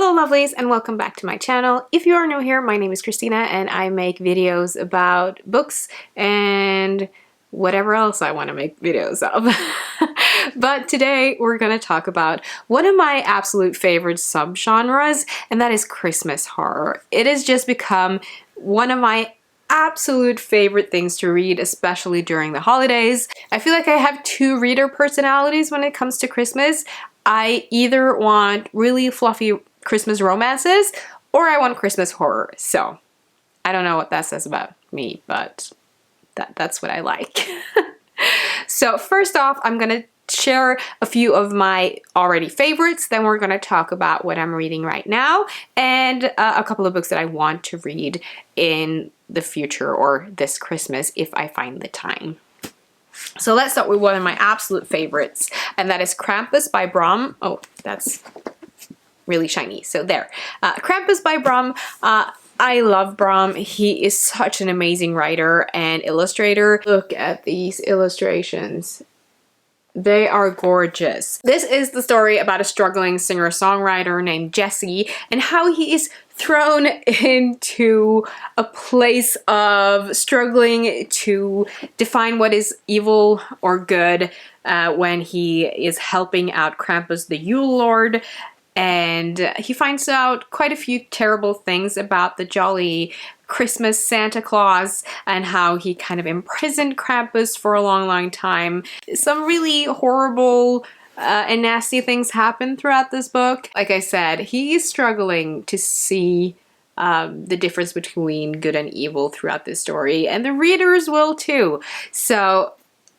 Hello lovelies and welcome back to my channel. If you are new here, my name is Christina and I make videos about books and whatever else I want to make videos of. But today we're going to talk about one of my absolute favorite subgenres, and that is Christmas horror. It has just become one of my absolute favorite things to read, especially during the holidays. I feel like I have two reader personalities when it comes to Christmas. I either want really fluffy Christmas romances or I want Christmas horror. So I don't know what that says about me, but that's what I like. So first off, I'm gonna share a few of my already favorites. Then we're gonna talk about what I'm reading right now and a couple of books that I want to read in the future or this Christmas if I find the time. So let's start with one of my absolute favorites, and that is Krampus by Brom. Oh, that's really shiny. So there. Krampus by Brom. I love Brom. He is such an amazing writer and illustrator. Look at these illustrations. They are gorgeous. This is the story about a struggling singer-songwriter named Jesse and how he is thrown into a place of struggling to define what is evil or good when he is helping out Krampus the Yule Lord. And he finds out quite a few terrible things about the jolly Christmas Santa Claus and how he kind of imprisoned Krampus for a long time. Some really horrible and nasty things happen throughout this book. Like I said, he is struggling to see the difference between good and evil throughout this story, and the readers will too. So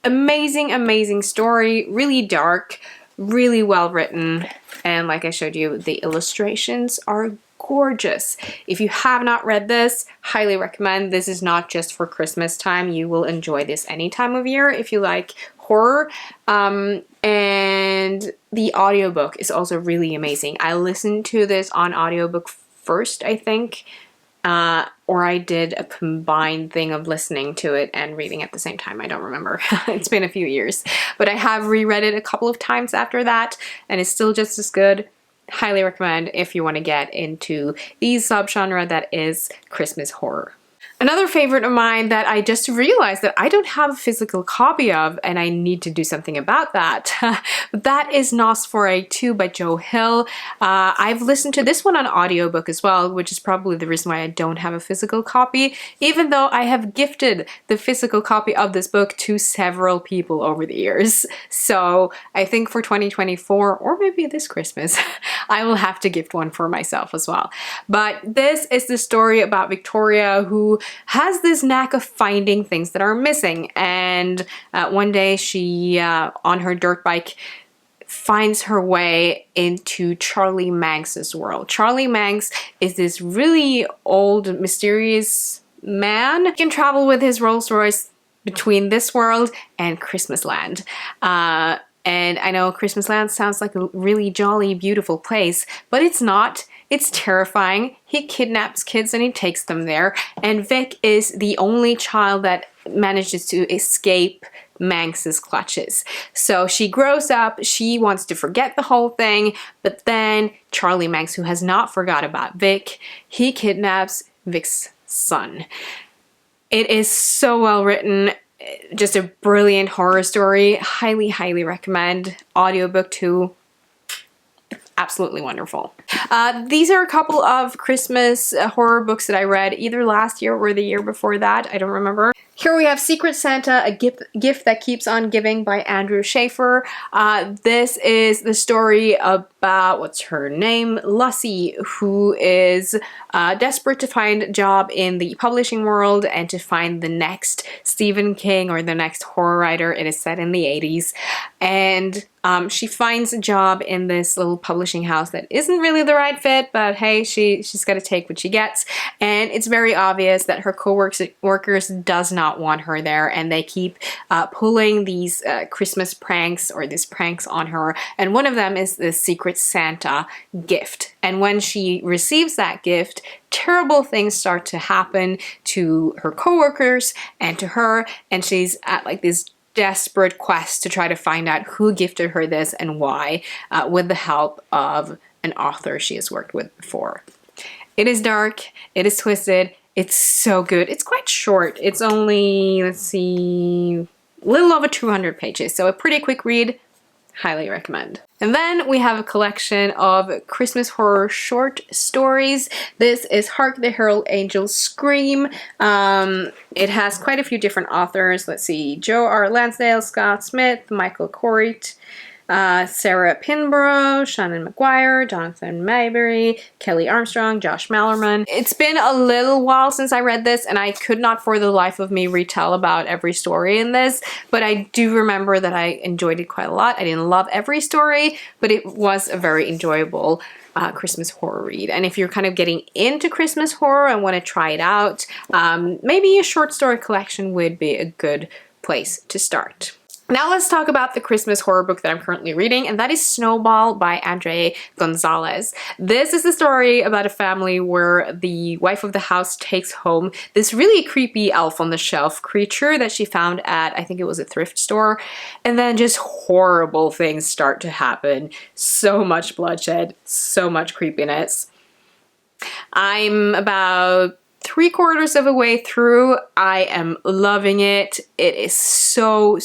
amazing, amazing story, really dark, really well written, and like I showed you, the illustrations are gorgeous. If you have not read this, highly recommend. This is not just for Christmas time. You will enjoy this any time of year if you like horror. And the audiobook is also really amazing. I listened to this on audiobook first, I think, or I did a combined thing of listening to it and reading at the same time. I don't remember. It's been a few years. But I have reread it a couple of times after that, and it's still just as good. Highly recommend if you want to get into the subgenre that is Christmas horror. Another favorite of mine that I just realized that I don't have a physical copy of, and I need to do something about that. That is Nosferatu 2 by Joe Hill. I've listened to this one on audiobook as well, which is probably the reason why I don't have a physical copy, even though I have gifted the physical copy of this book to several people over the years. So I think for 2024, or maybe this Christmas, I will have to gift one for myself as well. But this is the story about Victoria, who has this knack of finding things that are missing, and one day she on her dirt bike finds her way into Charlie Manx's world. Charlie Manx is this really old, mysterious man. He can travel with his Rolls Royce between this world and Christmasland. And I know Christmasland sounds like a really jolly, beautiful place, but it's not. It's terrifying. He kidnaps kids and he takes them there. And Vic is the only child that manages to escape Manx's clutches. So she grows up, she wants to forget the whole thing, but then Charlie Manx, who has not forgot about Vic, he kidnaps Vic's son. It is so well written. Just a brilliant horror story. Highly, highly recommend. Audiobook too. Absolutely wonderful. These are a couple of Christmas horror books that I read either last year or the year before that. I don't remember. Here we have Secret Santa, a gift that keeps on giving by Andrew Shaffer. This is the story about, what's her name? Lucy, who is desperate to find a job in the publishing world and to find the next Stephen King or the next horror writer. It is set in the 80s. And she finds a job in this little publishing house that isn't really the right fit, but hey, she's got to take what she gets. And it's very obvious that her co-workers does not want her there, and they keep pulling these Christmas pranks or these pranks on her. And one of them is the Secret Santa gift. And when she receives that gift, terrible things start to happen to her co-workers and to her, and she's at like this desperate quest to try to find out who gifted her this and why, with the help of an author she has worked with before. It is dark, it is twisted, it's so good. It's quite short. It's only, let's see, a little over 200 pages, so a pretty quick read. Highly recommend. And then we have a collection of Christmas horror short stories. This is Hark, the Herald Angels Scream. It has quite a few different authors. Let's see, Joe R. Lansdale, Scott Smith, Michael Court, Sarah Pinborough, Shannon McGuire, Jonathan Mayberry, Kelly Armstrong, Josh Mallerman. It's been a little while since I read this, and I could not for the life of me retell about every story in this, but I do remember that I enjoyed it quite a lot. I didn't love every story, but it was a very enjoyable Christmas horror read. And if you're kind of getting into Christmas horror and want to try it out, maybe a short story collection would be a good place to start. Now let's talk about the Christmas horror book that I'm currently reading, and that is Snowball by Andre Gonzalez. This is a story about a family where the wife of the house takes home this really creepy elf-on-the-shelf creature that she found at, I think it was a thrift store, and then just horrible things start to happen. So much bloodshed, so much creepiness. I'm about 3/4 of the way through. I am loving it. It is so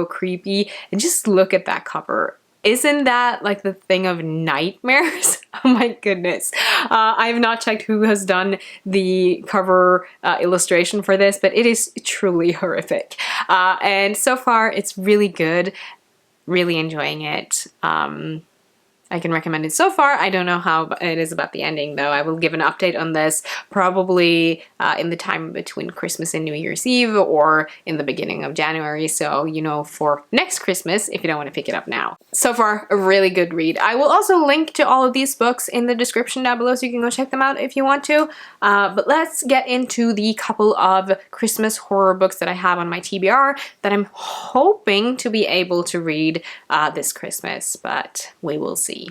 creepy. And just look at that cover. Isn't that like the thing of nightmares? Oh my goodness. I have not checked who has done the cover illustration for this, but it is truly horrific. And so far it's really good. Really enjoying it. I can recommend it so far. I don't know how it is about the ending though. I will give an update on this probably in the time between Christmas and New Year's Eve or in the beginning of January. So, you know, for next Christmas if you don't want to pick it up now. So far, a really good read. I will also link to all of these books in the description down below so you can go check them out if you want to. But let's get into the couple of Christmas horror books that I have on my TBR that I'm hoping to be able to read this Christmas, but we will see.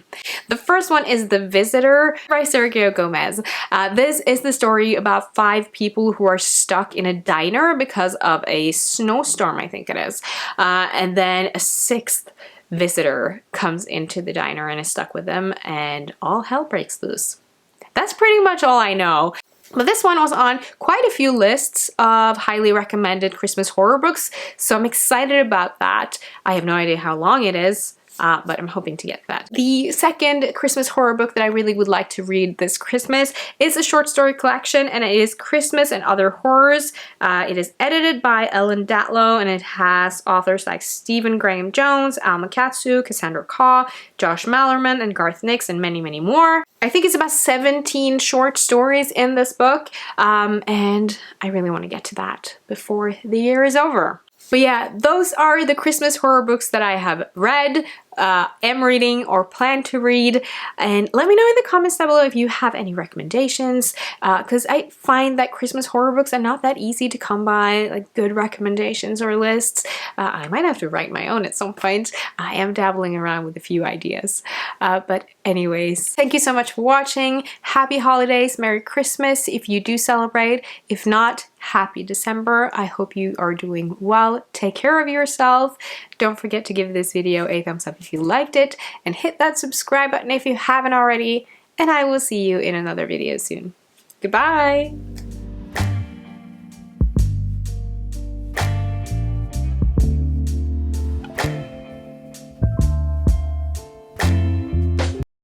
The first one is The Visitor by Sergio Gomez. This is the story about 5 people who are stuck in a diner because of a snowstorm, I think it is. And then a 6th visitor comes into the diner and is stuck with them, and all hell breaks loose. That's pretty much all I know. But this one was on quite a few lists of highly recommended Christmas horror books, so I'm excited about that. I have no idea how long it is. But I'm hoping to get that. The second Christmas horror book that I really would like to read this Christmas is a short story collection, and it is Christmas and Other Horrors. It is edited by Ellen Datlow, and it has authors like Stephen Graham Jones, Alma Katsu, Cassandra Kaw, Josh Mallerman, and Garth Nix, and many, many more. I think it's about 17 short stories in this book, and I really want to get to that before the year is over. But yeah, those are the Christmas horror books that I have read, am reading, or plan to read. And let me know in the comments down below if you have any recommendations, because I find that Christmas horror books are not that easy to come by, like good recommendations or lists. I might have to write my own at some point. I am dabbling around with a few ideas. But anyways, thank you so much for watching. Happy holidays, Merry Christmas if you do celebrate. If not, happy December. I hope you are doing well. Take care of yourself. Don't forget to give this video a thumbs up if you liked it, and hit that subscribe button if you haven't already, and I will see you in another video soon. Goodbye!